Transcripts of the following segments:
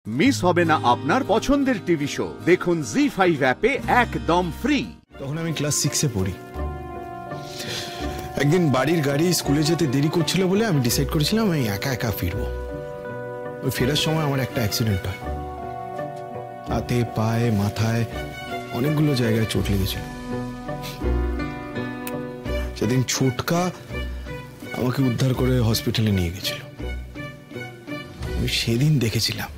Miss হবে না আপনার পছন্দের টিভি শো। দেখুন জি5 অ্যাপে একদম ফ্রি। তখন আমি ক্লাস 6-এ পড়ি। একদিন বাড়ির গাড়ি স্কুলে যেতে দেরি করছিল বলে আমি ডিসাইড করেছিলাম আমি একা একা ফিরবো। ওই ফেরার সময় আমার একটা অ্যাক্সিডেন্ট হয়। হাতে, পায়ে, মাথায় অনেকগুলো জায়গায় চোট লেগেছিল। সেদিন ছোটকা আমাকে উদ্ধার করে হসপিটালে নিয়ে গেছিল। আমি সেদিন দেখেছিলাম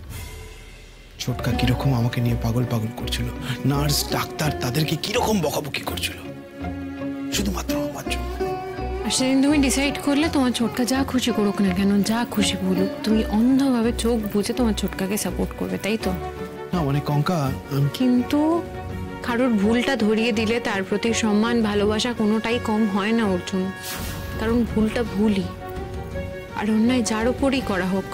ছোটকা কিরকম আমাকে নিয়ে পাগল পাগল করছিল, নার্স ডাক্তার তাদেরকে কিরকম বকাবকি করছিল শুধুমাত্র আমার জন্য। আর সেদিন তুমি ডিসাইড করলে তোমার ছোটকা যা খুশি করুক না কেন, যা খুশি বলুক, তুমি অন্ধভাবে চোখ বুঝে তোমার ছোটকাকে সাপোর্ট করবে, তাই তো? না মানে কঙ্কা, কিন্তু কারোর ভুলটা ধরিয়ে দিলে তার প্রতি সম্মান ভালোবাসা কোনোটাই কম হয় না অর্জুন। কারণ ভুলটা ভুলই, আর অন্যায় যার উপরই করা হোক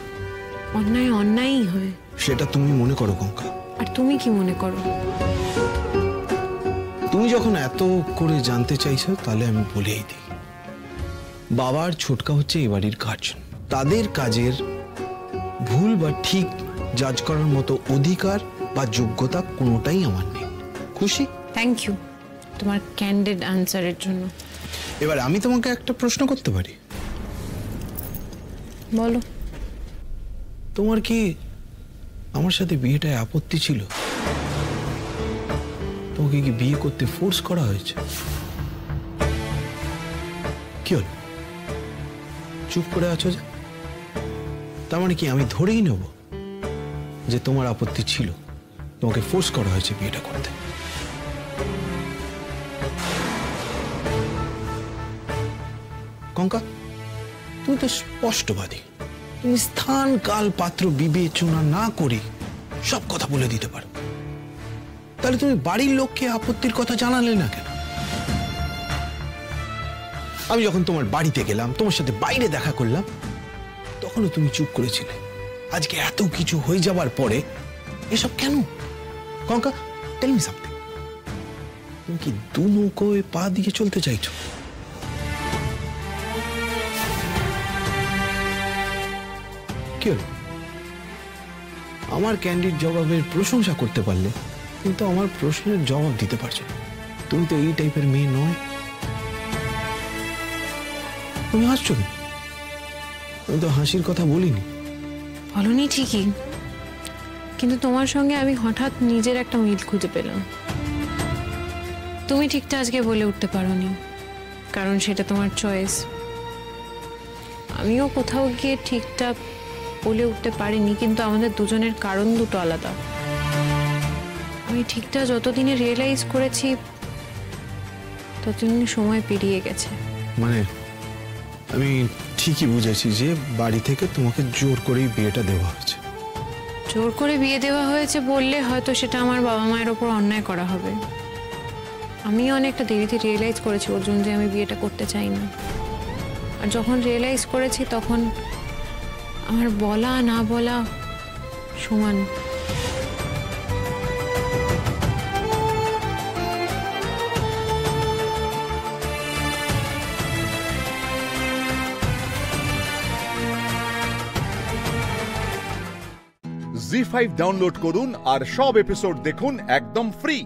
অন্যায় অন্যায়ই হয়। সেটা তুমি মনে করো কঙ্কা। আর তুমি কি মনে করো? তুমি যখন এত করে জানতে চাইছো তাহলে আমি বলেই দিই, বাবার ছোটকা হচ্ছে এই বাড়ির গার্জিয়ান। তাদের কাজের ভুল বা ঠিক জাজ করার মতো অধিকার বা যোগ্যতা কোনোটাই আমার নেই। খুশি? থ্যাংক ইউ তোমার ক্যান্ডিড আনসারের জন্য। এবার আমি তোমাকে একটা প্রশ্ন করতে পারি? বলো। তোমার কি আমার সাথে বিয়েটায় আপত্তি ছিল? তোমাকে কি বিয়ে করতে ফোর্স করা হয়েছে? কি হল, চুপ করে আছো যে? তার মানে কি আমি ধরেই নেব যে তোমার আপত্তি ছিল, তোমাকে ফোর্স করা হয়েছে বিয়েটা করতে? কঙ্কা, তুমি তো স্পষ্টবাদী। তুমি স্থান কাল পাত্র বিবেচনা না করে সব কথা বলে দিতে পারো। তাহলে তুমি বাড়ির লোককে আপত্তির কথা জানালে না কেন? আমি যখন তোমার বাড়িতে গেলাম, তোমার সাথে বাইরে দেখা করলাম, তখনও তুমি চুপ করেছিলে। আজকে এত কিছু হয়ে যাবার পরে এসব কেন? কঙ্কা, টেল মি সামথিং। তুমি কি দু নৌকোয় পা দিয়ে চলতে চাইছো? কি হলো? আমার ক্যান্ডিড জবাবের প্রশংসা করতে পারলে, কিন্তু আমার প্রশ্নের জবাব দিতে পারছো না। তুমি তো এই টাইপের মেয়ে নয়। তুমি হাসছো না? আমি তো হাসির কথা বলিনি। বলনি ঠিকই, কিন্তু তোমার সঙ্গে আমি হঠাৎ নিজের একটা মিল খুঁজে পেলাম। তুমি ঠিকটা আজকে বলে উঠতে পারোনি, কারণ সেটা তোমার চয়েস। আমিও কোথাও গিয়ে ঠিকটা বলে উঠতে পারিনি, কিন্তু আমাদের দুজনের কারণ দুটো আলাদা। আমি ঠিকটা যতদিনে রিয়েলাইজ করেছি ততদিন সময় পেরিয়ে গেছে। মানে আমি ঠিকই বুঝেছি যে বাড়ি থেকে তোমাকে জোর করেই বিয়েটা দেওয়া হয়েছে। জোর করে বিয়ে দেওয়া হয়েছে বললে হয়তো সেটা আমার বাবা মায়ের ওপর অন্যায় করা হবে। আমি অনেকটা দেরিতে রিয়েলাইজ করেছি অর্জুন যে আমি বিয়েটা করতে চাই না। আর যখন রিয়েলাইজ করেছি তখন আমার বলা না বলা সমান। জি5 ডাউনলোড করুন আর সব এপিসোড দেখুন একদম ফ্রি।